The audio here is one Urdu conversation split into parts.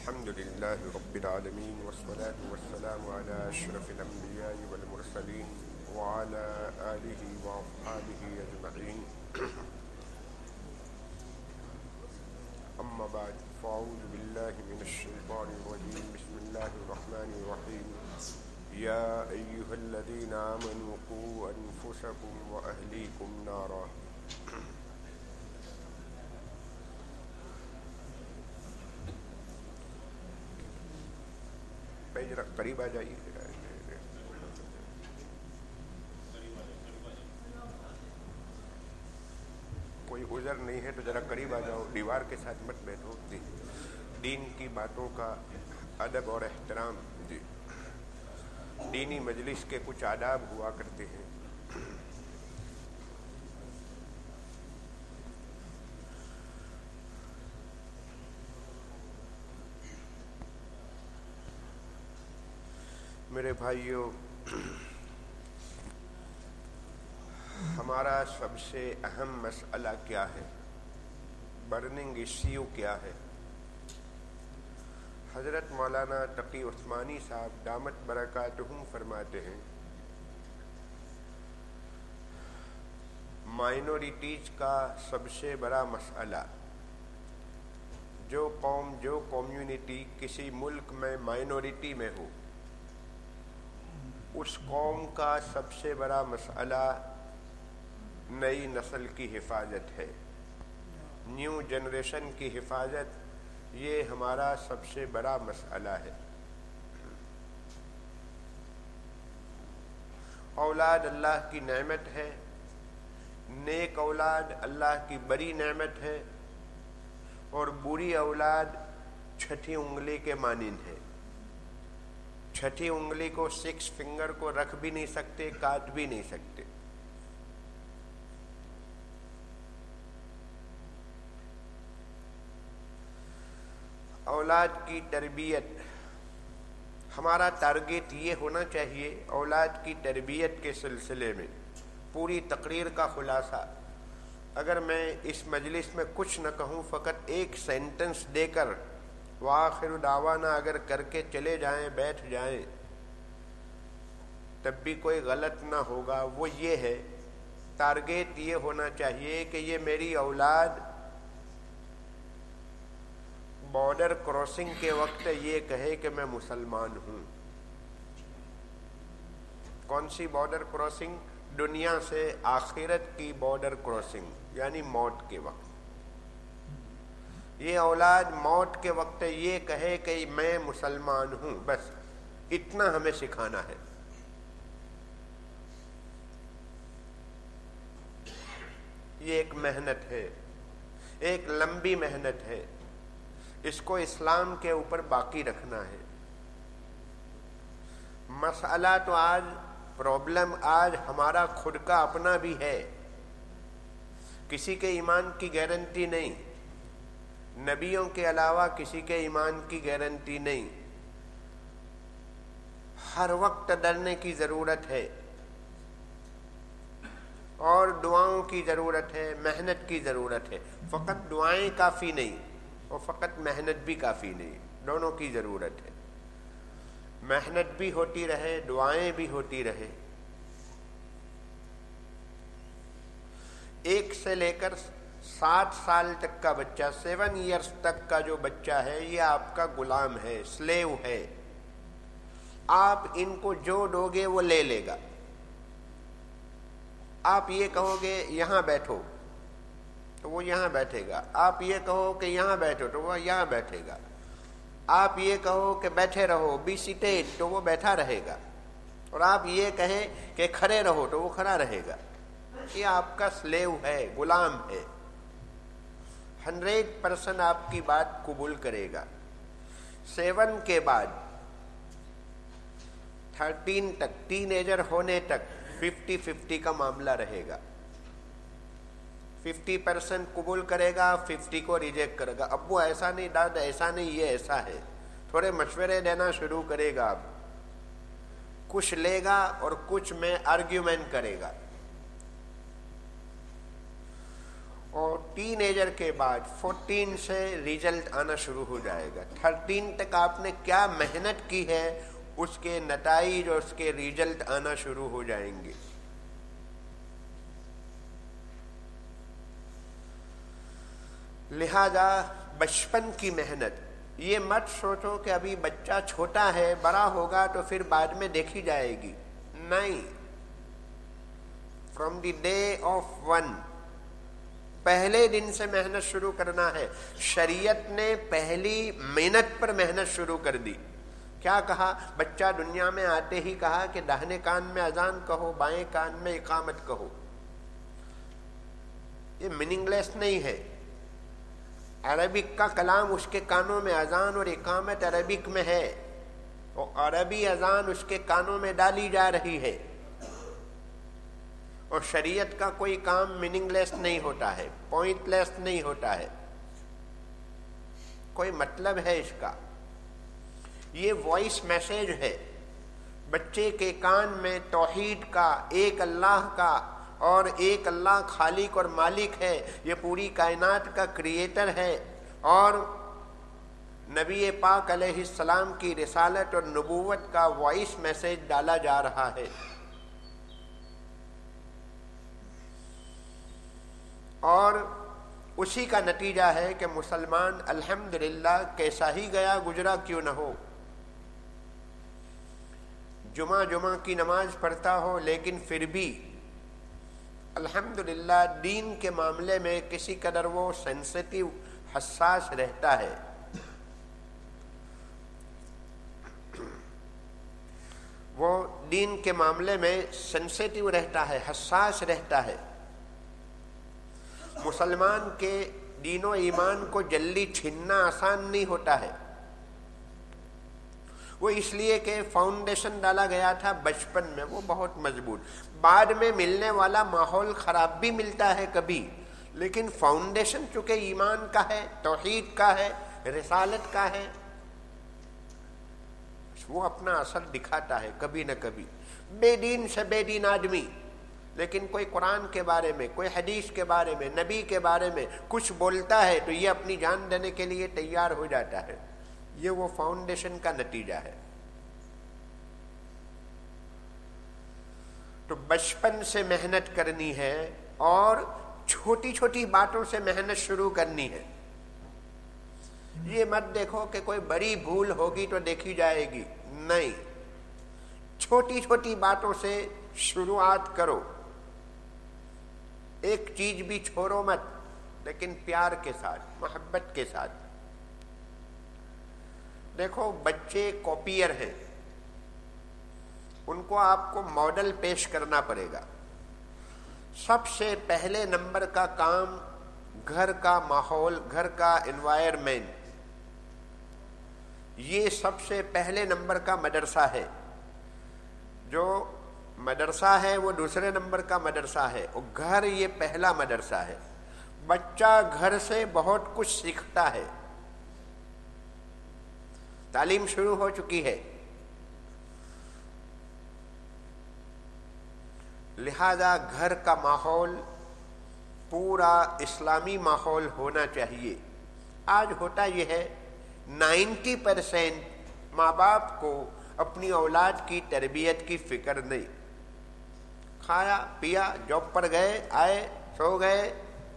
الحمد لله رب العالمين والصلاة والسلام على أشرف الأنبياء والمرسلين وعلى آله وأصحابه أجمعين أما بعد فأعوذ بالله من الشيطان الرجيم بسم الله الرحمن الرحيم يا أيها الذين آمنوا قوا أنفسكم وأهليكم نارا قریب آ جائیے. کوئی عذر نہیں ہے تو ذرا قریب آ جاؤ, دیوار کے ساتھ مت بیٹھو. دین کی باتوں کا ادب اور احترام. جی, دینی مجلس کے کچھ آداب ہوا کرتے ہیں. میرے بھائیوں, ہمارا سب سے اہم مسئلہ کیا ہے؟ برننگ ایشو کیا ہے؟ حضرت مولانا تقی عثمانی صاحب دامت برکاتہم فرماتے ہیں, مائنورٹیز کا سب سے بڑا مسئلہ, جو قوم جو کمیونٹی کسی ملک میں مائنورٹی میں ہو, اس قوم کا سب سے بڑا مسئلہ نئی نسل کی حفاظت ہے, نیو جنریشن کی حفاظت. یہ ہمارا سب سے بڑا مسئلہ ہے. اولاد اللہ کی نعمت ہے, نیک اولاد اللہ کی بڑی نعمت ہے, اور بری اولاد چھٹی انگلی کے مانند ہے. چھٹی انگلی کو, 6 فنگر کو رکھ بھی نہیں سکتے, کاٹ بھی نہیں سکتے. اولاد کی تربیت, ہمارا ٹارگیٹ یہ ہونا چاہیے. اولاد کی تربیت کے سلسلے میں پوری تقریر کا خلاصہ, اگر میں اس مجلس میں کچھ نہ کہوں, فقط ایک سینٹنس دے کر وآخر دعوانا اگر کر کے چلے جائیں, بیٹھ جائیں, تب بھی کوئی غلط نہ ہوگا. وہ یہ ہے, ٹارگیٹ یہ ہونا چاہیے کہ یہ میری اولاد بارڈر کراسنگ کے وقت یہ کہے کہ میں مسلمان ہوں. کون سی بارڈر کراسنگ؟ دنیا سے آخرت کی بارڈر کراسنگ, یعنی موت کے وقت. یہ اولاد موت کے وقت یہ کہے کہ میں مسلمان ہوں. بس اتنا ہمیں سکھانا ہے. یہ ایک محنت ہے, ایک لمبی محنت ہے. اس کو اسلام کے اوپر باقی رکھنا ہے. مسئلہ تو آج, پرابلم آج ہمارا خود کا اپنا بھی ہے. کسی کے ایمان کی گارنٹی نہیں, نبیوں کے علاوہ کسی کے ایمان کی گارنٹی نہیں. ہر وقت ڈرنے کی ضرورت ہے, اور دعاؤں کی ضرورت ہے, محنت کی ضرورت ہے. فقط دعائیں کافی نہیں, اور فقط محنت بھی کافی نہیں, دونوں کی ضرورت ہے. محنت بھی ہوتی رہے, دعائیں بھی ہوتی رہے. 1 سے لے کر 7 سال تک کا بچہ, 7 ایئرس تک کا جو بچہ ہے, یہ آپ کا غلام ہے, سلیو ہے. آپ ان کو جو دو گے وہ لے لے گا. آپ یہ کہو گے یہاں بیٹھو تو وہ یہاں بیٹھے گا. آپ یہ کہو کہ یہاں بیٹھو تو وہ یہاں بیٹھے گا. آپ یہ کہو کہ بیٹھے رہو, بی سیٹیڈ, تو وہ بیٹھا رہے گا. اور آپ یہ کہیں کہ کھڑے رہو تو وہ کھڑا رہے گا. یہ آپ کا سلیو ہے, غلام ہے. 100% آپ کی بات قبول کرے گا. 7 کے بعد 13 تک, ٹین ایجر ہونے تک 50-50 کا معاملہ رہے گا. 50% قبول کرے گا, 50 کو ریجیکٹ کرے گا. اب وہ ایسا نہیں داد, ایسا نہیں, یہ ایسا ہے. تھوڑے مشورے دینا شروع کرے گا. اب کچھ لے گا اور کچھ میں آرگیومنٹ کرے گا. اور ٹین ایجر کے بعد 14 سے ریزلٹ آنا شروع ہو جائے گا. 13 تک آپ نے کیا محنت کی ہے اس کے نتائج اور اس کے ریزلٹ آنا شروع ہو جائیں گے. لہذا بچپن کی محنت، یہ مت سوچو کہ ابھی بچہ چھوٹا ہے، بڑا ہوگا تو پھر بعد میں دیکھی جائے گی. نہیں، from the day of one, پہلے دن سے محنت شروع کرنا ہے. شریعت نے پہلی منٹ پر محنت شروع کر دی. کیا کہا؟ بچہ دنیا میں آتے ہی کہا کہ داہنے کان میں اذان کہو، بائیں کان میں اقامت کہو. یہ میننگ لیس نہیں ہے. عربک کا کلام، اس کے کانوں میں اذان اور اقامت عربک میں ہے، اور عربی اذان اس کے کانوں میں ڈالی جا رہی ہے. اور شریعت کا کوئی کام میننگ لیس نہیں ہوتا ہے، پوائنٹ لیس نہیں ہوتا ہے، کوئی مطلب ہے اس کا. یہ وائس میسج ہے. بچے کے کان میں توحید کا، ایک اللہ کا، اور ایک اللہ خالق اور مالک ہے، یہ پوری کائنات کا کریٹر ہے، اور نبی پاک علیہ السلام کی رسالت اور نبوت کا وائس میسج ڈالا جا رہا ہے. اور اسی کا نتیجہ ہے کہ مسلمان الحمدللہ کیسا ہی گیا گزرا کیوں نہ ہو، جمعہ کی نماز پڑھتا ہو، لیکن پھر بھی الحمدللہ دین کے معاملے میں کسی قدر وہ سینسیٹیو، حساس رہتا ہے. وہ دین کے معاملے میں سینسیٹیو رہتا ہے، حساس رہتا ہے. مسلمان کے دین و ایمان کو جلدی چھیننا آسان نہیں ہوتا ہے. وہ اس لیے کہ فاؤنڈیشن ڈالا گیا تھا بچپن میں، وہ بہت مضبوط. بعد میں ملنے والا ماحول خراب بھی ملتا ہے کبھی، لیکن فاؤنڈیشن چونکہ ایمان کا ہے، توحید کا ہے، رسالت کا ہے، وہ اپنا اثر دکھاتا ہے کبھی نہ کبھی. بے دین سے بے دین آدمی، لیکن کوئی قرآن کے بارے میں، کوئی حدیث کے بارے میں، نبی کے بارے میں کچھ بولتا ہے تو یہ اپنی جان دینے کے لیے تیار ہو جاتا ہے. یہ وہ فاؤنڈیشن کا نتیجہ ہے. تو بچپن سے محنت کرنی ہے، اور چھوٹی چھوٹی باتوں سے محنت شروع کرنی ہے. یہ مت دیکھو کہ کوئی بڑی بھول ہوگی تو دیکھی جائے گی، نہیں، چھوٹی چھوٹی باتوں سے شروعات کرو. ایک چیز بھی چھوڑو مت، لیکن پیار کے ساتھ، محبت کے ساتھ. دیکھو بچے کاپیئر ہیں، ان کو آپ کو ماڈل پیش کرنا پڑے گا. سب سے پہلے نمبر کا کام گھر کا ماحول، گھر کا انوائرمنٹ، یہ سب سے پہلے نمبر کا مدرسہ ہے. جو مدرسہ ہے وہ دوسرے نمبر کا مدرسہ ہے، اور گھر یہ پہلا مدرسہ ہے. بچہ گھر سے بہت کچھ سیکھتا ہے. تعلیم شروع ہو چکی ہے. لہذا گھر کا ماحول پورا اسلامی ماحول ہونا چاہیے. آج ہوتا یہ ہے 90% ماں باپ کو اپنی اولاد کی تربیت کی فکر نہیں. کھایا پیا، جاب پر گئے، آئے، سو گئے،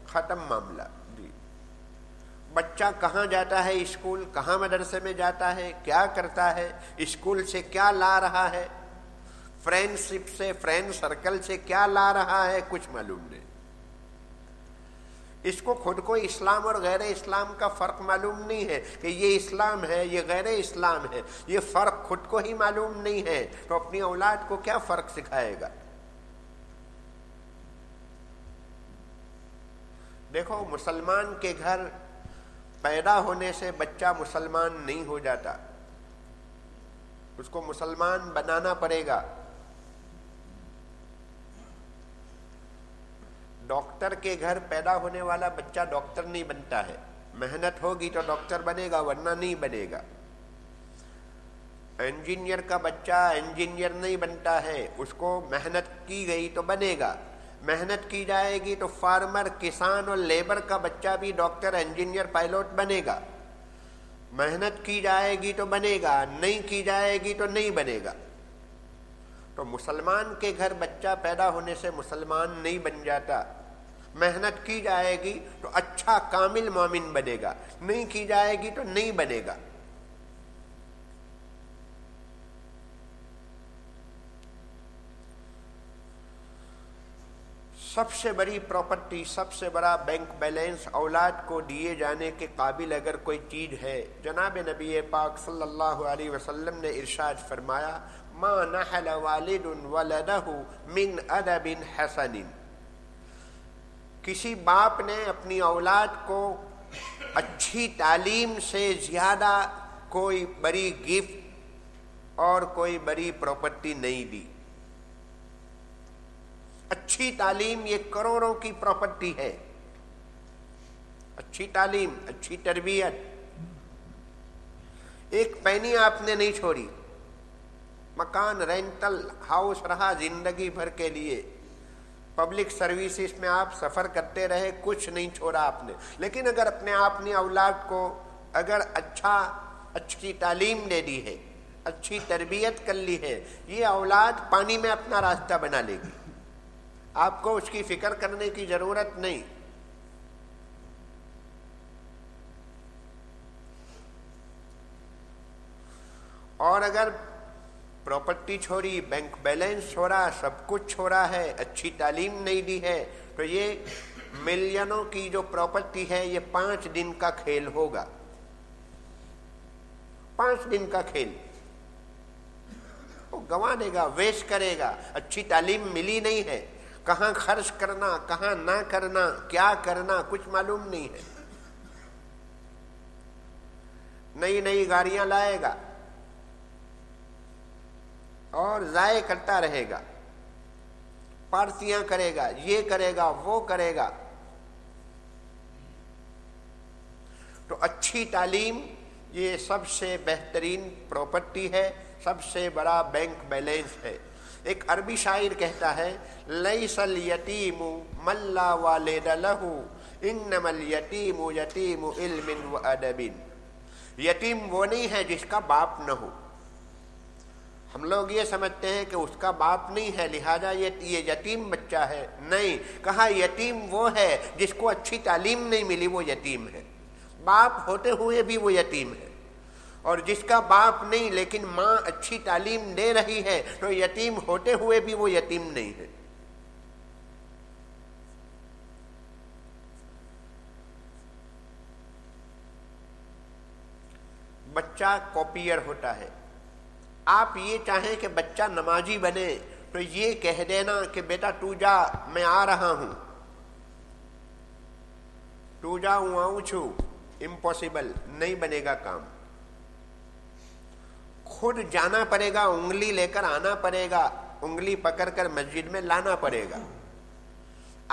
ختم معاملہ. جی، بچہ کہاں جاتا ہے اسکول، کہاں مدرسے میں جاتا ہے، کیا کرتا ہے، اسکول سے کیا لا رہا ہے، فرینڈ شپ سے، فرینڈ سرکل سے کیا لا رہا ہے، کچھ معلوم نہیں. اس کو خود کو اسلام اور غیر اسلام کا فرق معلوم نہیں ہے کہ یہ اسلام ہے، یہ غیر اسلام ہے. یہ فرق خود کو ہی معلوم نہیں ہے تو اپنی اولاد کو کیا فرق سکھائے گا. دیکھو مسلمان کے گھر پیدا ہونے سے بچہ مسلمان نہیں ہو جاتا، اس کو مسلمان بنانا پڑے گا. ڈاکٹر کے گھر پیدا ہونے والا بچہ ڈاکٹر نہیں بنتا ہے. محنت ہوگی تو ڈاکٹر بنے گا، ورنہ نہیں بنے گا. انجینئر کا بچہ انجینئر نہیں بنتا ہے، اس کو محنت کی گئی تو بنے گا. محنت کی جائے گی تو فارمر، کسان اور لیبر کا بچہ بھی ڈاکٹر، انجینئر، پائلٹ بنے گا۔ محنت کی جائے گی تو بنے گا، نہیں کی جائے گی تو نہیں بنے گا۔ تو مسلمان کے گھر بچہ پیدا ہونے سے مسلمان نہیں بن جاتا۔ محنت کی جائے گی تو اچھا کامل مومن بنے گا، نہیں کی جائے گی تو نہیں بنے گا۔ سب سے بڑی پراپرٹی، سب سے بڑا بینک بیلنس اولاد کو دیے جانے کے قابل اگر کوئی چیز ہے، جناب نبی پاک صلی اللہ علیہ وسلم نے ارشاد فرمایا ما نحل والد ولدہ من ادب حسن۔ کسی باپ نے اپنی اولاد کو اچھی تعلیم سے زیادہ کوئی بڑی گفٹ اور کوئی بڑی پراپرٹی نہیں دی۔ اچھی تعلیم یہ کروڑوں کی پراپرٹی ہے۔ اچھی تعلیم، اچھی تربیت، ایک پینی آپ نے نہیں چھوڑی، مکان رینٹل ہاؤس رہا زندگی بھر کے لیے، پبلک سروسز میں آپ سفر کرتے رہے، کچھ نہیں چھوڑا آپ نے، لیکن اگر اپنی اولاد کو اگر اچھی تعلیم دے دی ہے، اچھی تربیت کر لی ہے، یہ اولاد پانی میں اپنا راستہ بنا لے گی، آپ کو اس کی فکر کرنے کی ضرورت نہیں۔ اور اگر پراپرٹی چھوڑی، بینک بیلنس چھوڑا، سب کچھ چھوڑا ہے، اچھی تعلیم نہیں دی ہے، تو یہ ملینوں کی جو پراپرٹی ہے یہ 5 دن کا کھیل ہوگا۔ 5 دن کا کھیل وہ گنوا دے گا، ویسٹ کرے گا۔ اچھی تعلیم ملی نہیں ہے، کہاں خرچ کرنا، کہاں نہ کرنا، کیا کرنا کچھ معلوم نہیں ہے۔ نئی گاڑیاں لائے گا اور ضائع کرتا رہے گا، پارٹیاں کرے گا، یہ کرے گا، وہ کرے گا۔ تو اچھی تعلیم یہ سب سے بہترین پراپرٹی ہے، سب سے بڑا بینک بیلنس ہے۔ ایک عربی شاعر کہتا ہے لیس الیتیم من لا والد لہ انما الیتیم یتیم علم و ادب۔ یتیم وہ نہیں ہے جس کا باپ نہ ہو۔ ہم لوگ یہ سمجھتے ہیں کہ اس کا باپ نہیں ہے لہذا یہ یتیم بچہ ہے، نہیں، کہا یتیم وہ ہے جس کو اچھی تعلیم نہیں ملی، وہ یتیم ہے۔ باپ ہوتے ہوئے بھی وہ یتیم ہے، اور جس کا باپ نہیں لیکن ماں اچھی تعلیم دے رہی ہے تو یتیم ہوتے ہوئے بھی وہ یتیم نہیں ہے۔ بچہ کاپیئر ہوتا ہے۔ آپ یہ چاہیں کہ بچہ نمازی بنے تو یہ کہہ دینا کہ بیٹا تو جا، میں آ رہا ہوں، تو جا آؤں چھو، امپاسبل، نہیں بنے گا کام۔ خود جانا پڑے گا، انگلی لے کر آنا پڑے گا، انگلی پکڑ کر مسجد میں لانا پڑے گا۔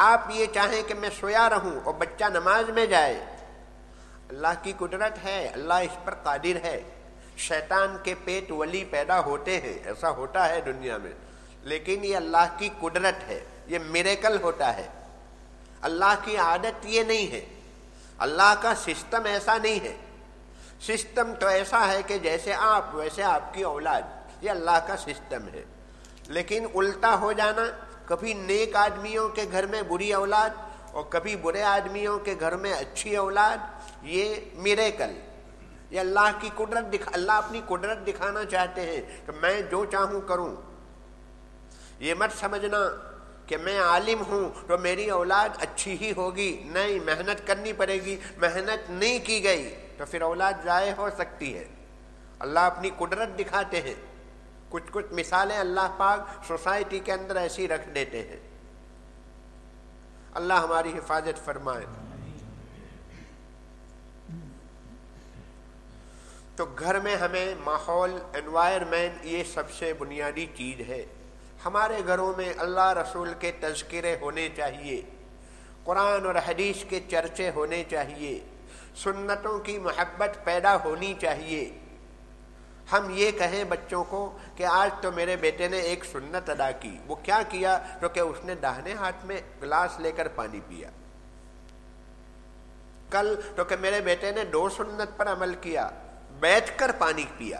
آپ یہ چاہیں کہ میں سویا رہوں اور بچہ نماز میں جائے، اللہ کی قدرت ہے، اللہ اس پر قادر ہے۔ شیطان کے پیٹ ولی پیدا ہوتے ہیں، ایسا ہوتا ہے دنیا میں، لیکن یہ اللہ کی قدرت ہے، یہ میریکل ہوتا ہے۔ اللہ کی عادت یہ نہیں ہے، اللہ کا سسٹم ایسا نہیں ہے۔ سسٹم تو ایسا ہے کہ جیسے آپ ویسے آپ کی اولاد، یہ اللہ کا سسٹم ہے۔ لیکن الٹا ہو جانا، کبھی نیک آدمیوں کے گھر میں بری اولاد اور کبھی برے آدمیوں کے گھر میں اچھی اولاد، یہ میریکل، یہ اللہ کی قدرت اللہ اپنی قدرت دکھانا چاہتے ہیں کہ میں جو چاہوں کروں۔ یہ مت سمجھنا کہ میں عالم ہوں تو میری اولاد اچھی ہی ہوگی، نہیں، محنت کرنی پڑے گی، محنت نہیں کی گئی تو پھر اولاد ضائع ہو سکتی ہے۔ اللہ اپنی قدرت دکھاتے ہیں، کچھ مثالیں اللہ پاک سوسائٹی کے اندر ایسی رکھ دیتے ہیں۔ اللہ ہماری حفاظت فرمائے۔ تو گھر میں ہمیں ماحول، انوائرمنٹ، یہ سب سے بنیادی چیز ہے۔ ہمارے گھروں میں اللہ رسول کے تذکرے ہونے چاہیے، قرآن اور حدیث کے چرچے ہونے چاہیے، سنتوں کی محبت پیدا ہونی چاہیے۔ ہم یہ کہیں بچوں کو کہ آج تو میرے بیٹے نے ایک سنت ادا کی، وہ کیا کیا؟ تو کہ اس نے داہنے ہاتھ میں گلاس لے کر پانی پیا۔ کل تو کہ میرے بیٹے نے 2 سنت پر عمل کیا، بیٹھ کر پانی پیا۔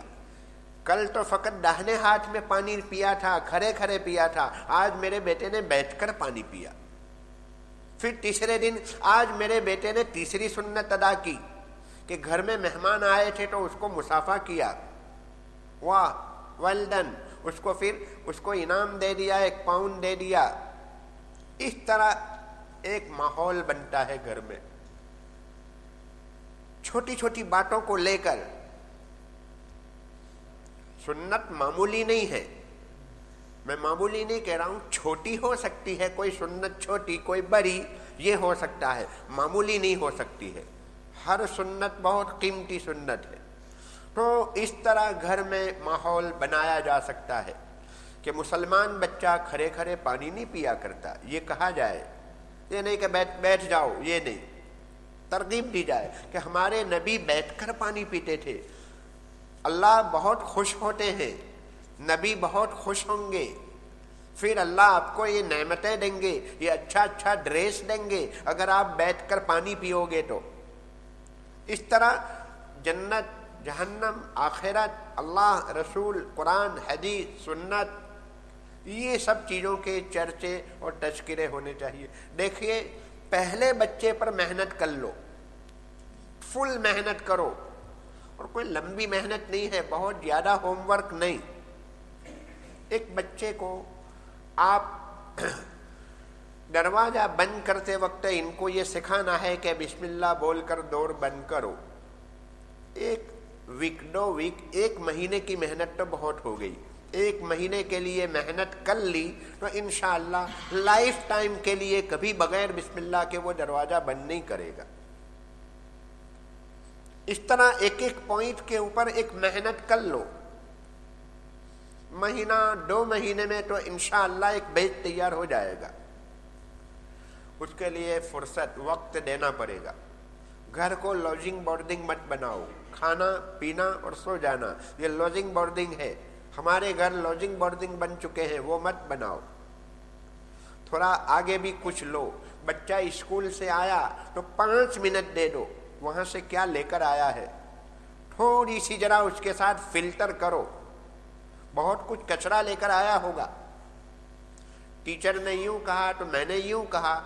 کل تو فقط داہنے ہاتھ میں پانی پیا تھا، کھڑے کھڑے پیا تھا، آج میرے بیٹے نے بیٹھ کر پانی پیا۔ پھر تیسرے دن آج میرے بیٹے نے تیسری سنت ادا کی کہ گھر میں مہمان آئے تھے تو اس کو مصافحہ کیا، واہ ویل ڈن، اس کو پھر اس کو انعام دے دیا، 1 پاؤنڈ دے دیا۔ اس طرح ایک ماحول بنتا ہے گھر میں، چھوٹی چھوٹی باتوں کو لے کر۔ سنت معمولی نہیں ہے، میں معمولی نہیں کہہ رہا ہوں، چھوٹی ہو سکتی ہے، کوئی سنت چھوٹی کوئی بڑی، یہ ہو سکتا ہے، معمولی نہیں ہو سکتی ہے۔ ہر سنت بہت قیمتی سنت ہے۔ تو اس طرح گھر میں ماحول بنایا جا سکتا ہے کہ مسلمان بچہ کھڑے کھڑے پانی نہیں پیا کرتا، یہ کہا جائے، یہ نہیں کہ بیٹھ جاؤ، یہ نہیں، ترغیب دی جائے کہ ہمارے نبی بیٹھ کر پانی پیتے تھے۔ اللہ بہت خوش ہوتے ہیں، نبی بہت خوش ہوں گے، پھر اللہ آپ کو یہ نعمتیں دیں گے، یہ اچھا اچھا ڈریس دیں گے اگر آپ بیٹھ کر پانی پیو گے تو۔ اس طرح جنت، جہنم، آخرت، اللہ، رسول، قرآن، حدیث، سنت، یہ سب چیزوں کے چرچے اور تذکرے ہونے چاہیے۔ دیکھیے، پہلے بچے پر محنت کر لو، فل محنت کرو، اور کوئی لمبی محنت نہیں ہے، بہت زیادہ ہوم ورک نہیں۔ ایک بچے کو آپ دروازہ بند کرتے وقت ان کو یہ سکھانا ہے کہ بسم اللہ بول کر ڈور بند کرو۔ 1 ویک، 2 ویک، 1 مہینے کی محنت تو بہت ہو گئی۔ 1 مہینے کے لیے محنت کر لی تو انشاءاللہ لائف ٹائم کے لیے کبھی بغیر بسم اللہ کے وہ دروازہ بند نہیں کرے گا۔ اس طرح ایک پوائنٹ کے اوپر ایک محنت کر لو، مہینہ 2 مہینے میں تو انشاءاللہ ایک بیچ تیار ہو جائے گا۔ اس کے لیے فرصت، وقت دینا پڑے گا۔ گھر کو لاجنگ بورڈنگ مت بناؤ، کھانا پینا اور سو جانا یہ لاجنگ بورڈنگ ہے۔ ہمارے گھر لاجنگ بورڈنگ بن چکے ہیں، وہ مت بناؤ۔ تھوڑا آگے بھی کچھ لو۔ بچہ اسکول سے آیا تو 5 منٹ دے دو، وہاں سے کیا لے کر آیا ہے، تھوڑی سی ذرا اس کے ساتھ فلٹر کرو، بہت کچھ کچرا لے کر آیا ہوگا۔ ٹیچر نے یوں کہا تو میں نے یوں کہا،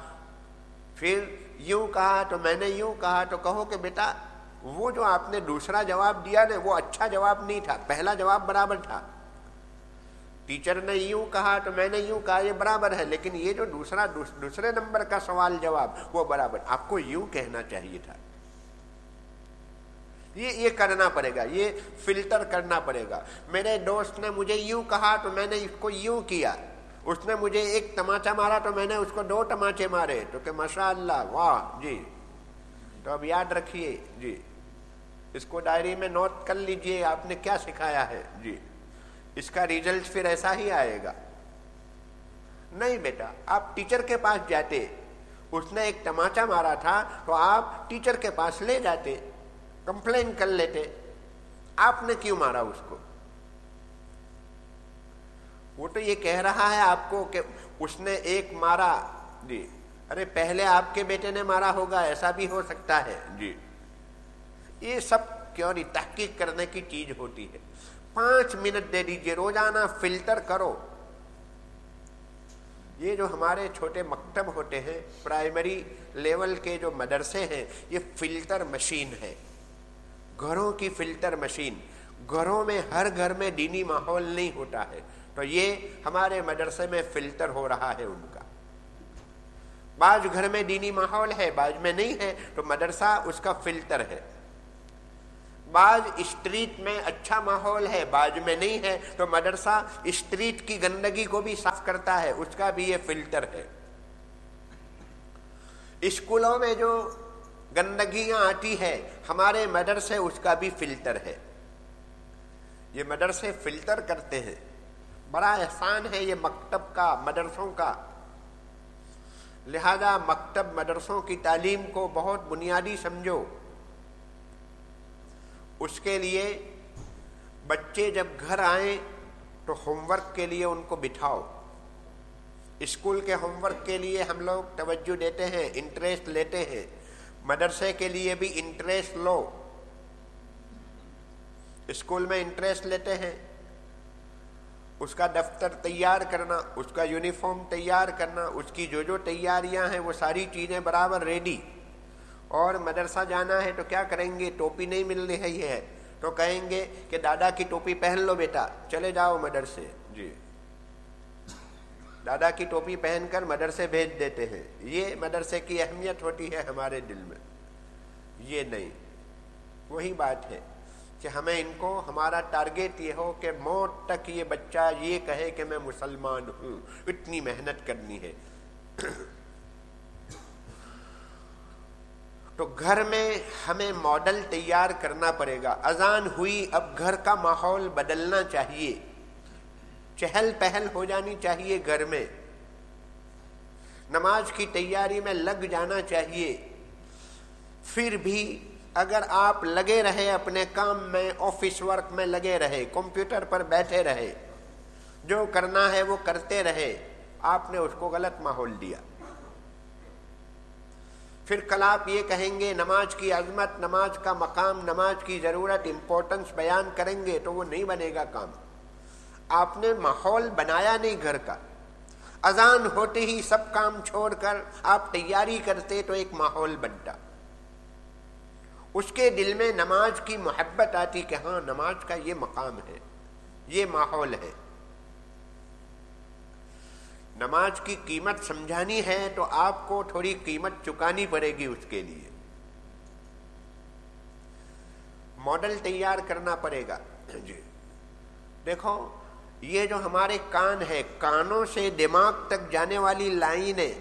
پھر یوں کہا تو میں نے یوں کہا، تو کہو کہ بیٹا وہ جو آپ نے دوسرا جواب دیا نا وہ اچھا جواب نہیں تھا، پہلا جواب برابر تھا۔ ٹیچر نے یوں کہا تو میں نے یوں کہا، یہ برابر ہے، لیکن یہ جو دوسرے نمبر کا سوال جواب وہ برابر، آپ کو یوں کہنا چاہیے تھا۔ یہ کرنا پڑے گا، یہ فلٹر کرنا پڑے گا۔ میرے دوست نے مجھے یوں کہا تو میں نے اس کو یوں کیا، اس نے مجھے 1 تماچا مارا تو میں نے اس کو 2 تماچے مارے، تو کہ ماشاءاللہ، واہ جی۔ تو اب یاد رکھیے جی، اس کو ڈائری میں نوٹ کر لیجئے آپ نے کیا سکھایا ہے جی، اس کا ریزلٹ پھر ایسا ہی آئے گا۔ نہیں بیٹا، آپ ٹیچر کے پاس جاتے، اس نے 1 تماچا مارا تھا تو آپ ٹیچر کے پاس لے جاتے، کمپلین کر لیتے، آپ نے کیوں مارا اس کو؟ وہ تو یہ کہہ رہا ہے آپ کو کہ اس نے 1 مارا جی، ارے پہلے آپ کے بیٹے نے مارا ہوگا، ایسا بھی ہو سکتا ہے جی۔ یہ سب کیوں نہیں تحقیق کرنے کی چیز ہوتی ہے۔ 5 منٹ دے دیجئے روزانہ، فلٹر کرو۔ یہ جو ہمارے چھوٹے مکتب ہوتے ہیں، پرائمری لیول کے جو مدرسے ہیں، یہ فلٹر مشین ہے، گھروں کی فلٹر مشین۔ گھروں میں، ہر گھر میں دینی ماحول نہیں ہوتا ہے، تو یہ ہمارے مدرسے میں فلٹر ہو رہا ہے ان کا۔ بعض گھر میں دینی ماحول ہے، بعض میں نہیں ہے، تو مدرسہ اس کا فلٹر ہے۔ بعض اسٹریٹ میں اچھا ماحول ہے، بعض میں نہیں ہے، تو مدرسہ اسٹریٹ کی گندگی کو بھی صاف کرتا ہے، اس کا بھی یہ فلٹر ہے۔ اسکولوں میں جو گندگیاں آتی ہے، ہمارے مدرسے اس کا بھی فلٹر ہے۔ یہ مدرسے فلٹر کرتے ہیں، بڑا احسان ہے یہ مکتب کا، مدرسوں کا۔ لہذا مکتب مدرسوں کی تعلیم کو بہت بنیادی سمجھو۔ اس کے لیے بچے جب گھر آئیں تو ہوم ورک کے لیے ان کو بٹھاؤ. اسکول کے ہوم ورک کے لیے ہم لوگ توجہ دیتے ہیں، انٹریسٹ لیتے ہیں. مدرسے کے لیے بھی انٹریسٹ لو. اسکول میں انٹریسٹ لیتے ہیں، اس کا دفتر تیار کرنا، اس کا یونیفارم تیار کرنا، اس کی جو تیاریاں ہیں وہ ساری چیزیں برابر ریڈی. اور مدرسہ جانا ہے تو کیا کریں گے؟ ٹوپی نہیں مل رہی ہے تو کہیں گے کہ دادا کی ٹوپی پہن لو بیٹا، چلے جاؤ مدرسے. جی، دادا کی ٹوپی پہن کر مدرسے بھیج دیتے ہیں. یہ مدرسے کی اہمیت ہوتی ہے ہمارے دل میں. یہ نہیں، وہی بات ہے کہ ہمیں ان کو، ہمارا ٹارگیٹ یہ ہو کہ موت تک یہ بچہ یہ کہے کہ میں مسلمان ہوں. اتنی محنت کرنی ہے. تو گھر میں ہمیں ماڈل تیار کرنا پڑے گا. اذان ہوئی، اب گھر کا ماحول بدلنا چاہیے، چہل پہل ہو جانی چاہیے گھر میں، نماز کی تیاری میں لگ جانا چاہیے. پھر بھی اگر آپ لگے رہے اپنے کام میں، آفس ورک میں لگے رہے، کمپیوٹر پر بیٹھے رہے، جو کرنا ہے وہ کرتے رہے، آپ نے اس کو غلط ماحول دیا. پھر کل آپ یہ کہیں گے نماز کی عظمت، نماز کا مقام، نماز کی ضرورت، امپورٹنس بیان کریں گے تو وہ نہیں بنے گا کام. آپ نے ماحول بنایا نہیں گھر کا. اذان ہوتے ہی سب کام چھوڑ کر آپ تیاری کرتے تو ایک ماحول بنتا. اس کے دل میں نماز کی محبت آتی کہ ہاں نماز کا یہ مقام ہے، یہ ماحول ہے. نماز کی قیمت سمجھانی ہے تو آپ کو تھوڑی قیمت چکانی پڑے گی. اس کے لیے ماڈل تیار کرنا پڑے گا. جی دیکھو، یہ جو ہمارے کان ہے، کانوں سے دماغ تک جانے والی لائنیں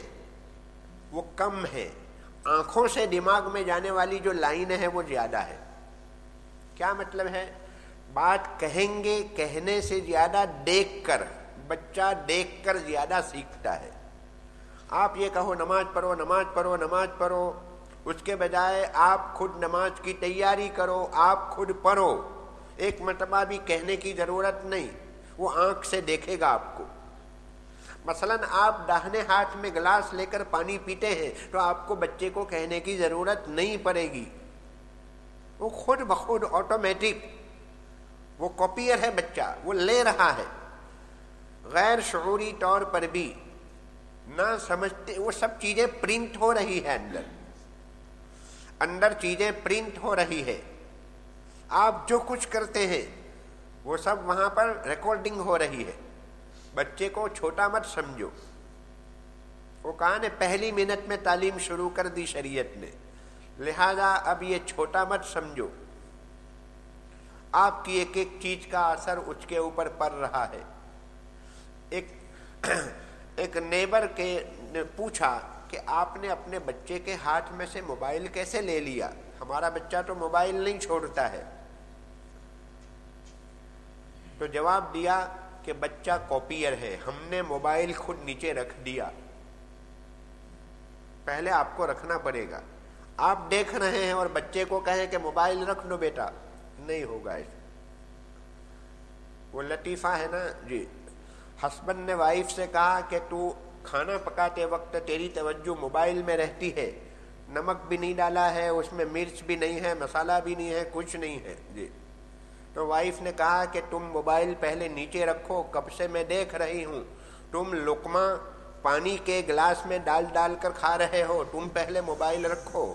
وہ کم ہے، آنکھوں سے دماغ میں جانے والی جو لائن ہے وہ زیادہ ہے. کیا مطلب ہے؟ بات کہیں گے کہنے سے زیادہ دیکھ کر، بچہ دیکھ کر زیادہ سیکھتا ہے. آپ یہ کہو نماز پڑھو، نماز پڑھو، نماز پڑھو، اس کے بجائے آپ خود نماز کی تیاری کرو، آپ خود پڑھو. ایک مرتبہ بھی کہنے کی ضرورت نہیں، وہ آنکھ سے دیکھے گا آپ کو. مثلا آپ داہنے ہاتھ میں گلاس لے کر پانی پیتے ہیں تو آپ کو بچے کو کہنے کی ضرورت نہیں پڑے گی، وہ خود بخود آٹومیٹک، وہ کاپیئر ہے بچہ، وہ لے رہا ہے. غیر شعوری طور پر بھی نہ سمجھتے، وہ سب چیزیں پرنٹ ہو رہی ہے، اندر چیزیں پرنٹ ہو رہی ہے. آپ جو کچھ کرتے ہیں وہ سب وہاں پر ریکارڈنگ ہو رہی ہے. بچے کو چھوٹا مت سمجھو. وہ کہا نے پہلی منٹ میں تعلیم شروع کر دی شریعت نے، لہذا اب یہ چھوٹا مت سمجھو. آپ کی ایک ایک چیز کا اثر اس کے اوپر پڑ رہا ہے. ایک نیبر کے نے پوچھا کہ آپ نے اپنے بچے کے ہاتھ میں سے موبائل کیسے لے لیا؟ ہمارا بچہ تو موبائل نہیں چھوڑتا ہے. تو جواب دیا کہ بچہ کاپیئر ہے، ہم نے موبائل خود نیچے رکھ دیا. پہلے آپ کو رکھنا پڑے گا. آپ دیکھ رہے ہیں اور بچے کو کہیں کہ موبائل رکھ دو بیٹا، نہیں ہوگا ایسا. وہ لطیفہ ہے نا جی. ہسبینڈ نے وائف سے کہا کہ تو کھانا پکاتے وقت تیری توجہ موبائل میں رہتی ہے، نمک بھی نہیں ڈالا ہے اس میں، مرچ بھی نہیں ہے، مسالہ بھی نہیں ہے، کچھ نہیں ہے جی. تو وائف نے کہا کہ تم موبائل پہلے نیچے رکھو، کب سے میں دیکھ رہی ہوں تم لقمہ پانی کے گلاس میں ڈال ڈال کر کھا رہے ہو، تم پہلے موبائل رکھو.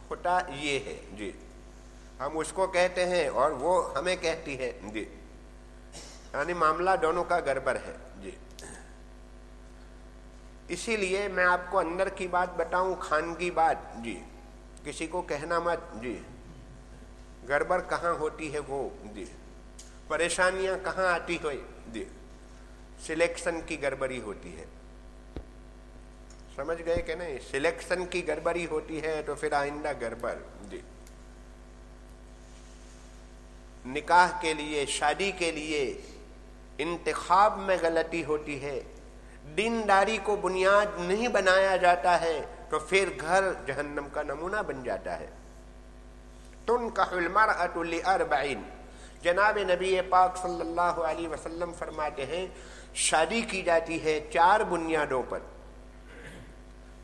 ہوتا یہ ہے جی. ہم اس کو کہتے ہیں اور وہ ہمیں کہتی ہے جی، یعنی معاملہ دونوں کا گڑبڑ ہے جی. اسی لیے میں آپ کو اندر کی بات بتاؤں، خانگی بات جی، کسی کو کہنا مت جی. گڑبڑ کہاں ہوتی ہے وہ جی، پریشانیاں کہاں آتی ہوئی جی، سلیکشن کی گڑبڑی ہوتی ہے. سمجھ گئے کہ نہیں؟ سلیکشن کی گڑبڑی ہوتی ہے تو پھر آئندہ گڑبڑ جی. نکاح کے لیے، شادی کے لیے انتخاب میں غلطی ہوتی ہے، دینداری کو بنیاد نہیں بنایا جاتا ہے تو پھر گھر جہنم کا نمونہ بن جاتا ہے. تو تنکح المرأۃ لأربع، جناب نبی پاک صلی اللہ علیہ وسلم فرماتے ہیں شادی کی جاتی ہے 4 بنیادوں پر،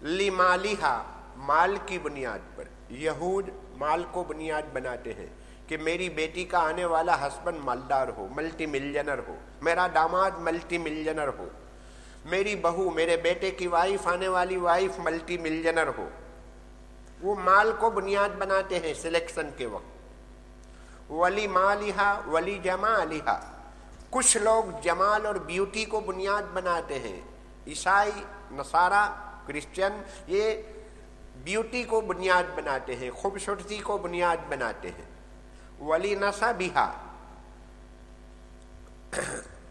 لمالہا، مال کی بنیاد پر۔ یہود مال کو بنیاد بناتے ہیں کہ میری بیٹی کا آنے والا ہسبینڈ مالدار ہو، ملٹی ملینر ہو، میرا داماد ملٹی ملینر ہو، میری بہو، میرے بیٹے کی وائف، آنے والی وائف ملٹی ملینر ہو۔ وہ مال کو بنیاد بناتے ہیں سلیکشن کے وقت۔ ولی مالہا ولی جمالہا، کچھ لوگ جمال اور بیوٹی کو بنیاد بناتے ہیں، عیسائی، نصارہ، کرسچن، یہ بیوٹی کو بنیاد بناتے ہیں، خوبصورتی کو بنیاد بناتے ہیں۔ ولی نسبہا،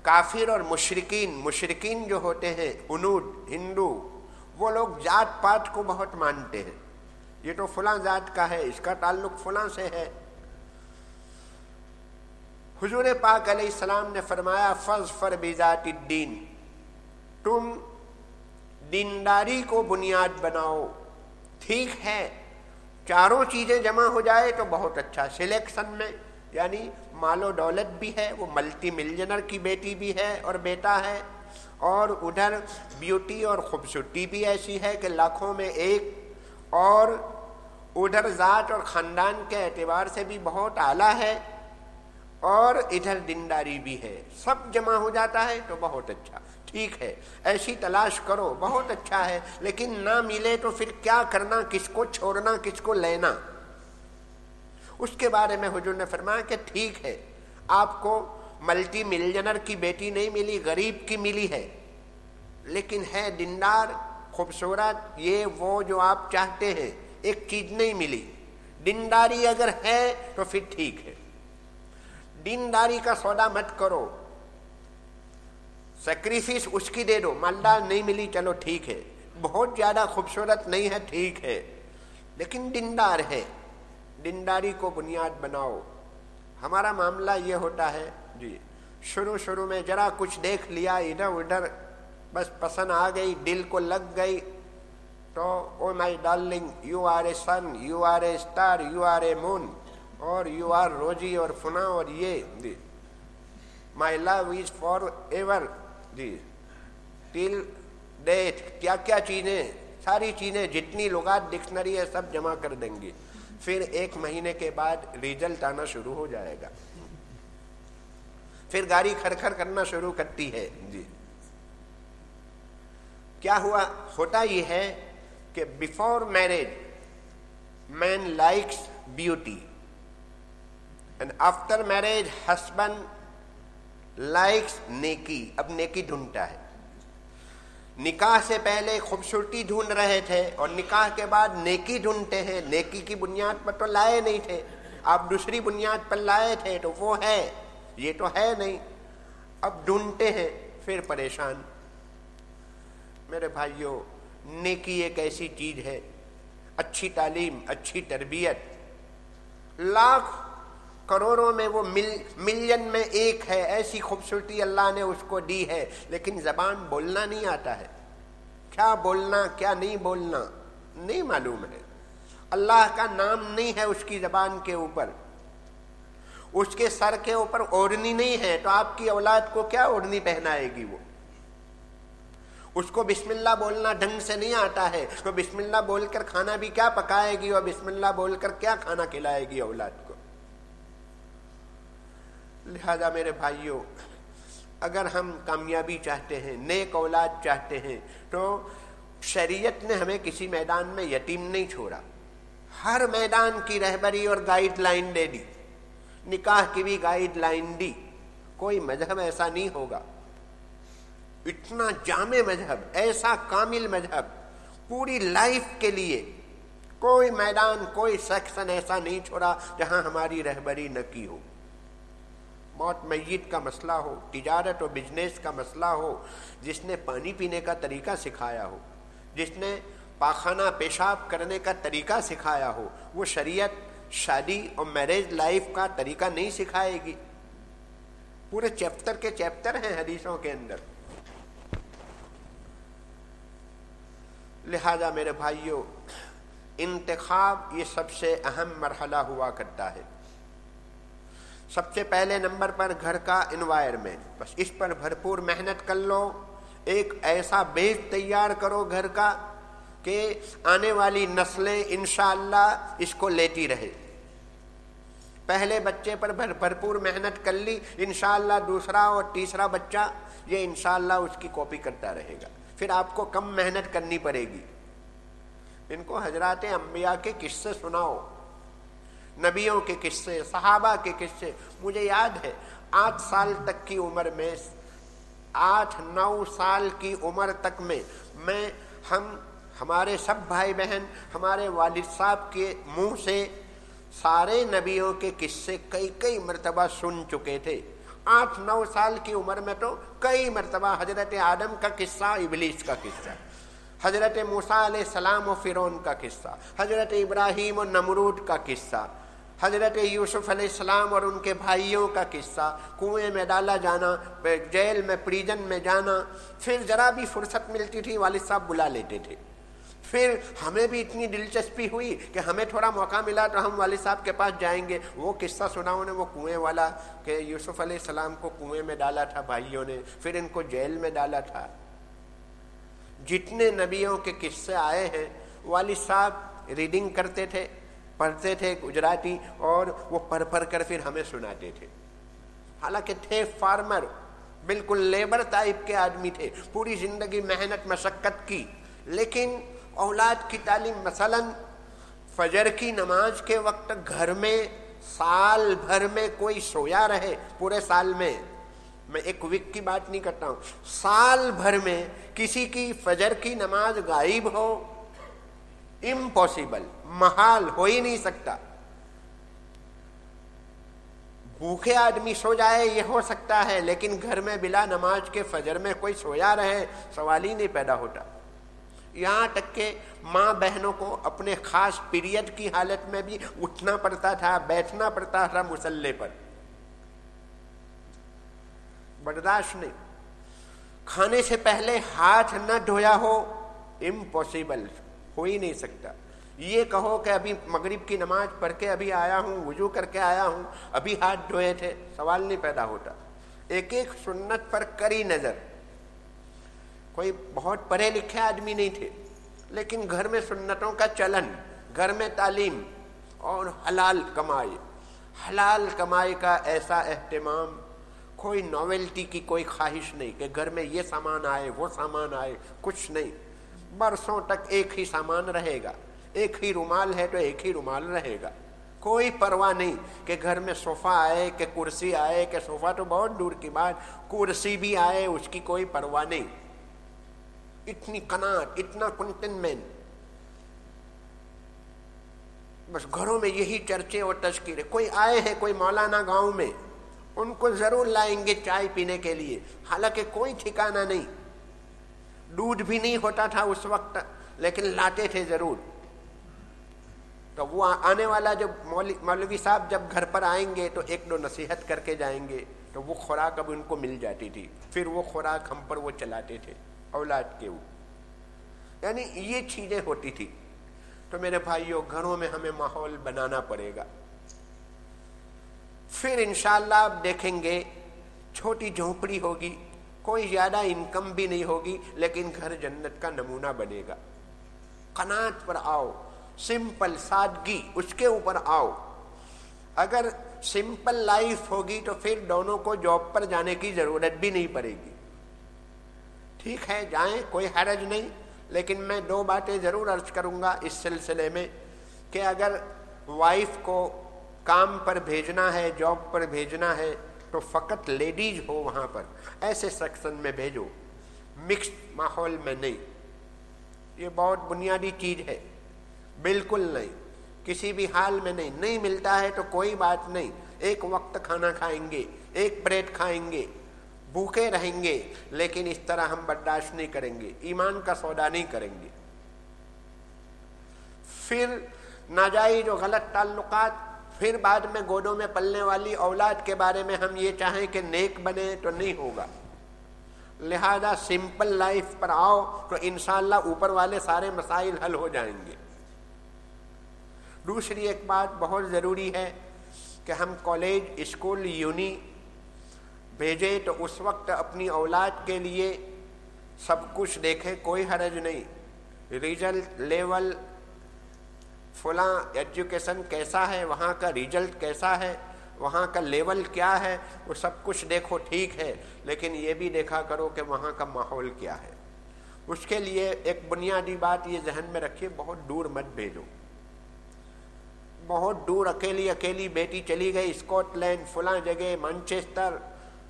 کافر اور مشرکین جو ہوتے ہیں، ہنود، ہندو، وہ لوگ ذات پات کو بہت مانتے ہیں، یہ تو فلاں ذات کا ہے، اس کا تعلق فلاں سے ہے۔ حضور پاک علیہ السلام نے فرمایا فاظفر بذات الدین، تم دینداری کو بنیاد بناؤ۔ ٹھیک ہے، چاروں چیزیں جمع ہو جائے تو بہت اچھا، سلیکشن میں یعنی مال و دولت بھی ہے، وہ ملٹی ملینر کی بیٹی بھی ہے اور بیٹا ہے، اور ادھر بیوٹی اور خوبصورتی بھی ایسی ہے کہ لاکھوں میں ایک، اور ادھر ذات اور خاندان کے اعتبار سے بھی بہت اعلیٰ ہے، اور ادھر دینداری بھی ہے، سب جمع ہو جاتا ہے تو بہت اچھا۔ ٹھیک ہے، ایسی تلاش کرو، بہت اچھا ہے، لیکن نہ ملے تو پھر کیا کرنا، کس کو چھوڑنا، کس کو لینا؟ اس کے بارے میں حضور نے فرمایا کہ ٹھیک ہے، آپ کو ملٹی ملینر کی بیٹی نہیں ملی، غریب کی ملی ہے، لیکن ہے دیندار، خوبصورت، یہ وہ جو آپ چاہتے ہیں، ایک چیز نہیں ملی۔ دینداری اگر ہے تو پھر ٹھیک ہے، دینداری کا سودا مت کرو، سیکریفیس اس کی دے دو، مالدار نہیں ملی چلو ٹھیک ہے، بہت زیادہ خوبصورت نہیں ہے ٹھیک ہے، لیکن دیندار ہے، دینداری کو بنیاد بناؤ۔ ہمارا معاملہ یہ ہوتا ہے جی، شروع میں ذرا کچھ دیکھ لیا ادھر ادھر، بس پسند آ گئی، دل کو لگ گئی، تو oh my darling, you are a sun, you are a star, you are a moon, اور یو آر روزی اور فنا، اور یہ جی مائی لو از فار ایور جی ٹل ڈیتھ، کیا کیا چیزیں، ساری چیزیں جتنی لغات ڈکشنری ہے سب جمع کر دیں گے، پھر 1 مہینے کے بعد ریزلٹ آنا شروع ہو جائے گا، پھر گاڑی کھڑکھڑ کرنا شروع کرتی ہے جی۔ کیا ہوا؟ ہوتا یہ ہے کہ before marriage man likes beauty and after marriage husband likes نیکی، اب نیکی ڈھونڈتا ہے۔ نکاح سے پہلے خوبصورتی ڈھونڈ رہے تھے اور نکاح کے بعد نیکی ڈھونڈتے ہیں، نیکی کی بنیاد پر تو لائے نہیں تھے، آپ دوسری بنیاد پر لائے تھے تو وہ ہے، یہ تو ہے نہیں، اب ڈھونڈتے ہیں، پھر پریشان۔ میرے بھائیوں، نیکی ایک ایسی چیز ہے، اچھی تعلیم، اچھی تربیت، لاکھ کروڑوں میں وہ ملین میں ایک ہے، ایسی خوبصورتی اللہ نے اس کو دی ہے، لیکن زبان بولنا نہیں آتا ہے، کیا بولنا کیا نہیں بولنا نہیں معلوم ہے، اللہ کا نام نہیں ہے اس کی زبان کے اوپر، اس کے سر کے اوپر اوڑھنی نہیں ہے، تو آپ کی اولاد کو کیا اوڑھنی پہنائے گی؟ وہ اس کو بسم اللہ بولنا ڈھنگ سے نہیں آتا ہے، تو بسم اللہ بول کر کھانا بھی کیا پکائے گی، اور بسم اللہ بول کر کیا کھانا کھلائے گی اولاد کو؟ لہذا میرے بھائیوں، اگر ہم کامیابی چاہتے ہیں، نیک اولاد چاہتے ہیں، تو شریعت نے ہمیں کسی میدان میں یتیم نہیں چھوڑا، ہر میدان کی رہبری اور گائیڈ لائن دے دی، نکاح کی بھی گائیڈ لائن دی، کوئی مذہب ایسا نہیں ہوگا، اتنا جامع مذہب، ایسا کامل مذہب، پوری لائف کے لیے کوئی میدان، کوئی سیکشن ایسا نہیں چھوڑا جہاں ہماری رہبری نہ کی ہو۔ موت میت کا مسئلہ ہو، تجارت و بزنس کا مسئلہ ہو، جس نے پانی پینے کا طریقہ سکھایا ہو، جس نے پاخانہ پیشاب کرنے کا طریقہ سکھایا ہو، وہ شریعت شادی اور میرج لائف کا طریقہ نہیں سکھائے گی؟ پورے چیپٹر کے چیپٹر ہیں حدیثوں کے اندر۔ لہذا میرے بھائیوں، انتخاب یہ سب سے اہم مرحلہ ہوا کرتا ہے۔ سب سے پہلے نمبر پر گھر کا انوائرمنٹ، بس اس پر بھرپور محنت کر لو، ایک ایسا بیس تیار کرو گھر کا کہ آنے والی نسلیں انشاءاللہ اس کو لیتی رہے۔ پہلے بچے پر بھرپور محنت کر لی، انشاءاللہ دوسرا اور تیسرا بچہ یہ انشاءاللہ اس کی کاپی کرتا رہے گا، پھر آپ کو کم محنت کرنی پڑے گی۔ ان کو حضرات انبیاء کے قصے سناؤ، نبیوں کے قصے، صحابہ کے قصے۔ مجھے یاد ہے 8 سال تک کی عمر میں، 8-9 سال کی عمر تک میں ہمارے سب بھائی بہن ہمارے والد صاحب کے منہ سے سارے نبیوں کے قصے کئی مرتبہ سن چکے تھے۔ 8-9 سال کی عمر میں تو کئی مرتبہ حضرت آدم کا قصہ، ابلیس کا قصہ، حضرت موسیٰ علیہ السلام و فرعون کا قصہ، حضرت ابراہیم و نمرود کا قصہ، حضرت یوسف علیہ السلام اور ان کے بھائیوں کا قصہ، کنویں میں ڈالا جانا، جیل میں پریزن میں جانا، پھر ذرا بھی فرصت ملتی تھی والد صاحب بلا لیتے تھے۔ پھر ہمیں بھی اتنی دلچسپی ہوئی کہ ہمیں تھوڑا موقع ملا تو ہم والد صاحب کے پاس جائیں گے۔ وہ قصہ سنا انہیں، وہ کنویں والا کہ یوسف علیہ السلام کو کنویں میں ڈالا تھا بھائیوں نے، پھر ان کو جیل میں ڈالا تھا۔ جتنے نبیوں کے قصے آئے ہیں والد صاحب ریڈنگ کرتے تھے، پڑھتے تھے گجراتی، اور وہ پڑھ کر پھر ہمیں سناتے تھے۔ حالانکہ تھے فارمر، بالکل لیبر ٹائپ کے آدمی تھے، پوری زندگی محنت مشقت کی، لیکن اولاد کی تعلیم، مثلا فجر کی نماز کے وقت گھر میں سال بھر میں کوئی سویا رہے، پورے سال میں ایک ویک کی بات نہیں کرتا ہوں، سال بھر میں کسی کی فجر کی نماز غائب ہو، امپاسبل، محال، ہو ہی نہیں سکتا۔ بھوکے آدمی سو جائے یہ ہو سکتا ہے، لیکن گھر میں بلا نماز کے فجر میں کوئی سویا رہے، سوال ہی نہیں پیدا ہوتا۔ یہاں تک کہ ماں بہنوں کو اپنے خاص پیریڈ کی حالت میں بھی اٹھنا پڑتا تھا، بیٹھنا پڑتا تھا مصلی پر، برداشت نہیں۔ کھانے سے پہلے ہاتھ نہ دھویا ہو، امپاسبل، ہو ہی نہیں سکتا۔ یہ کہو کہ ابھی مغرب کی نماز پڑھ کے ابھی آیا ہوں، وضو کر کے آیا ہوں، ابھی ہاتھ دھوئے تھے، سوال نہیں پیدا ہوتا۔ ایک ایک سنت پر کری نظر۔ کوئی بہت پڑھے لکھے آدمی نہیں تھے، لیکن گھر میں سنتوں کا چلن، گھر میں تعلیم اور حلال کمائی، حلال کمائی کا ایسا اہتمام، کوئی ناولٹی کی کوئی خواہش نہیں کہ گھر میں یہ سامان آئے وہ سامان آئے، کچھ نہیں۔ برسوں تک ایک ہی سامان رہے گا، ایک ہی رومال ہے تو ایک ہی رومال رہے گا، کوئی پرواہ نہیں کہ گھر میں صوفہ آئے کہ کرسی آئے، کہ صوفہ تو بہت دور کی بات، کرسی بھی آئے اس کی کوئی پرواہ نہیں۔ اتنی قناعت، اتنا کنٹینمنٹ، بس گھروں میں یہی چرچے اور تذکرے۔ کوئی آئے ہیں، کوئی مولانا گاؤں میں، ان کو ضرور لائیں گے چائے پینے کے لیے، حالانکہ کوئی ٹھکانہ نہیں، دودھ بھی نہیں ہوتا تھا اس وقت، لیکن لاتے تھے ضرور۔ تو وہ آنے والا جب مولوی صاحب جب گھر پر آئیں گے تو ایک دو نصیحت کر کے جائیں گے، تو وہ خوراک اب ان کو مل جاتی تھی، پھر وہ خوراک ہم پر وہ چلاتے تھے اولاد کے اوپر، یعنی یہ چیزیں ہوتی تھی۔ تو میرے بھائیوں، گھروں میں ہمیں ماحول بنانا پڑے گا، پھر انشاءاللہ آپ دیکھیں گے چھوٹی جھونپڑی ہوگی، کوئی زیادہ انکم بھی نہیں ہوگی، لیکن گھر جنت کا نمونہ بنے گا۔ قناعت پر آؤ، سمپل، سادگی، اس کے اوپر آؤ۔ اگر سمپل لائف ہوگی تو پھر دونوں کو جاب پر جانے کی ضرورت بھی نہیں پڑے گی۔ ٹھیک ہے، جائیں، کوئی حرج نہیں، لیکن میں 2 باتیں ضرور عرض کروں گا اس سلسلے میں کہ اگر وائف کو کام پر بھیجنا ہے، جاب پر بھیجنا ہے، تو فقط لیڈیز ہو وہاں پر، ایسے سیکشن میں بھیجو، مکسڈ ماحول میں نہیں۔ یہ بہت بنیادی چیز ہے، بالکل نہیں، کسی بھی حال میں نہیں۔ نہیں ملتا ہے تو کوئی بات نہیں، ایک وقت کھانا کھائیں گے، ایک بریڈ کھائیں گے، بھوکے رہیں گے، لیکن اس طرح ہم برداشت نہیں کریں گے، ایمان کا سودا نہیں کریں گے۔ پھر ناجائز و غلط تعلقات، پھر بعد میں گودوں میں پلنے والی اولاد کے بارے میں ہم یہ چاہیں کہ نیک بنے تو نہیں ہوگا۔ لہذا سمپل لائف پر آؤ تو انشاءاللہ اوپر والے سارے مسائل حل ہو جائیں گے۔ دوسری ایک بات بہت ضروری ہے کہ ہم کالج اسکول یونی بھیجیں تو اس وقت اپنی اولاد کے لیے سب کچھ دیکھیں، کوئی حرج نہیں، ریزلٹ لیول فلاں ایجوکیشن کیسا ہے، وہاں کا ریزلٹ کیسا ہے، وہاں کا لیول کیا ہے، وہ سب کچھ دیکھو ٹھیک ہے، لیکن یہ بھی دیکھا کرو کہ وہاں کا ماحول کیا ہے۔ اس کے لیے ایک بنیادی بات یہ ذہن میں رکھیے، بہت دور مت بھیجو، بہت دور اکیلی بیٹی چلی گئی اسکاٹ لینڈ فلاں جگہ مانچسٹر،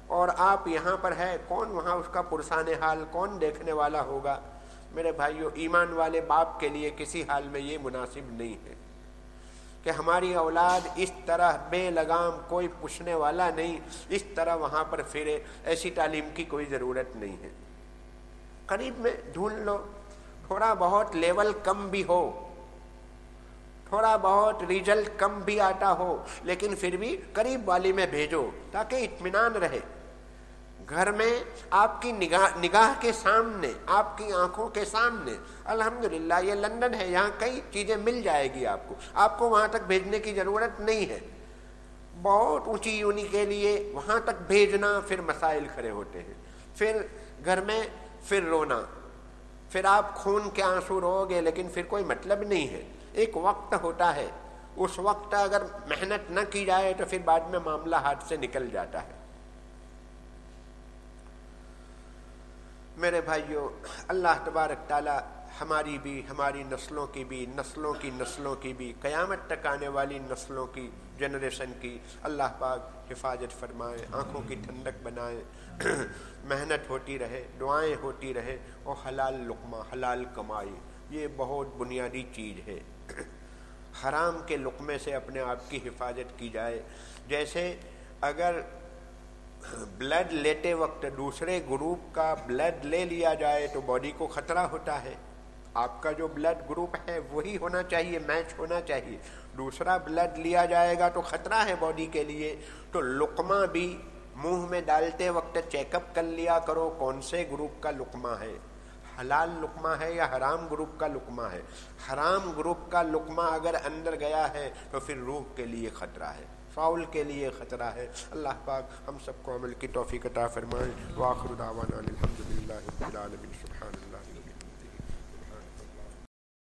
اور آپ یہاں پر ہے، کون وہاں اس کا پرسان حال کون دیکھنے والا ہوگا؟ میرے بھائیو، ایمان والے باپ کے لیے کسی حال میں یہ مناسب نہیں ہے کہ ہماری اولاد اس طرح بے لگام، کوئی پوچھنے والا نہیں، اس طرح وہاں پر پھرے۔ ایسی تعلیم کی کوئی ضرورت نہیں ہے۔ قریب میں ڈھونڈ لو، تھوڑا بہت لیول کم بھی ہو، تھوڑا بہت ریزلٹ کم بھی آتا ہو، لیکن پھر بھی قریب والی میں بھیجو تاکہ اطمینان رہے۔ گھر میں آپ کی نگاہ کے سامنے، آپ کی آنکھوں کے سامنے، الحمدللہ یہ لندن ہے، یہاں کئی چیزیں مل جائے گی آپ کو وہاں تک بھیجنے کی ضرورت نہیں ہے۔ بہت اونچی یونی کے لیے وہاں تک بھیجنا، پھر مسائل کھڑے ہوتے ہیں، پھر گھر میں پھر رونا، پھر آپ خون کے آنسو رو گے، لیکن پھر کوئی مطلب نہیں ہے۔ ایک وقت ہوتا ہے، اس وقت اگر محنت نہ کی جائے تو پھر بعد میں معاملہ ہاتھ سے نکل جاتا ہے۔ میرے بھائیوں، اللہ تبارک تعالی ہماری بھی، ہماری نسلوں کی بھی، نسلوں کی نسلوں کی بھی، قیامت تک آنے والی نسلوں کی، جنریشن کی اللہ پاک حفاظت فرمائے، آنکھوں کی ٹھنڈک بنائے، محنت ہوتی رہے، دعائیں ہوتی رہے، اور حلال لقمہ، حلال کمائی، یہ بہت بنیادی چیز ہے۔ حرام کے لقمے سے اپنے آپ کی حفاظت کی جائے۔ جیسے اگر بلڈ لیتے وقت دوسرے گروپ کا بلڈ لے لیا جائے تو باڈی کو خطرہ ہوتا ہے، آپ کا جو بلڈ گروپ ہے وہی ہونا چاہیے، میچ ہونا چاہیے، دوسرا بلڈ لیا جائے گا تو خطرہ ہے باڈی کے لیے۔ تو لقمہ بھی منہ میں ڈالتے وقت چیک اپ کر لیا کرو کون سے گروپ کا لقمہ ہے، حلال لقمہ ہے یا حرام گروپ کا لقمہ ہے۔ حرام گروپ کا لقمہ اگر اندر گیا ہے تو پھر روح کے لیے خطرہ ہے، فاؤل کے لیے خطرہ ہے۔ اللہ پاک ہم سب کو عمل کی توفیق عطا فرمائے۔ وآخر دعوانا الحمدللہ رب العالمین۔ سبحان اللہ۔